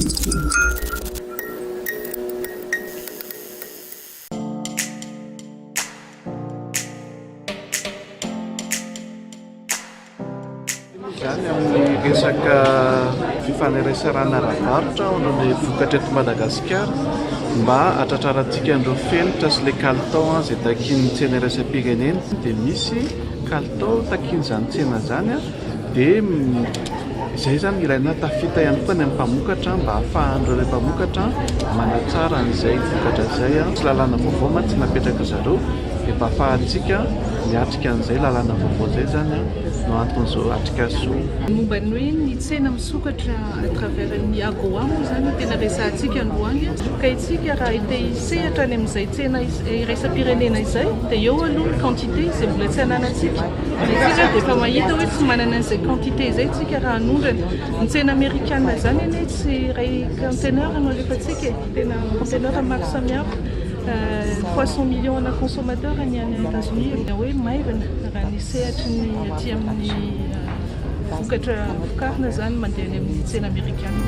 Zany amin'ny resaka fifanerasarana ara-barotra alohan'ny vokatra eto Madagasikara mba hatratrarantsika andreo fenitra sy ilay kalitao izay takian'ny tsena iraisam-pirenena dia misy kalitao takian'izany tsena zany dia izay zany ilaina tafita ihany koa ny amin'ny mpamokatra mba hahafahan'ireo ilay mpamokatra manatsara an'izay vokatra izay sy lalàna vaovao mantsy napetraka zareo dia mba hahafahantsika miatrika an'izay lalàna vaovao izay zany no anton'izao atrika soa. Momba ny hoe ny tsena misokatra à travers ny AGOA moa zany tena resahantsika androany ka itsika raha ite hisehatra any amin'izay tsena iraisam-pirenena izay dia eo aloha ny quantité izay mbola tsy ananantsika dia tsika dia efa mahita hoe tsy manana an'izay quantité izay tsika raha hanondrana ny tsena amerikana zany anie tsy ray conteneur no alefatsika tena conteneur maro samihafa 300 millions na consommateur ny any États-Unis hoe maivana raha ny sehatry ny aty amin'ny vokatra vokarina zany mandeha any amin'ny tsena amerikana.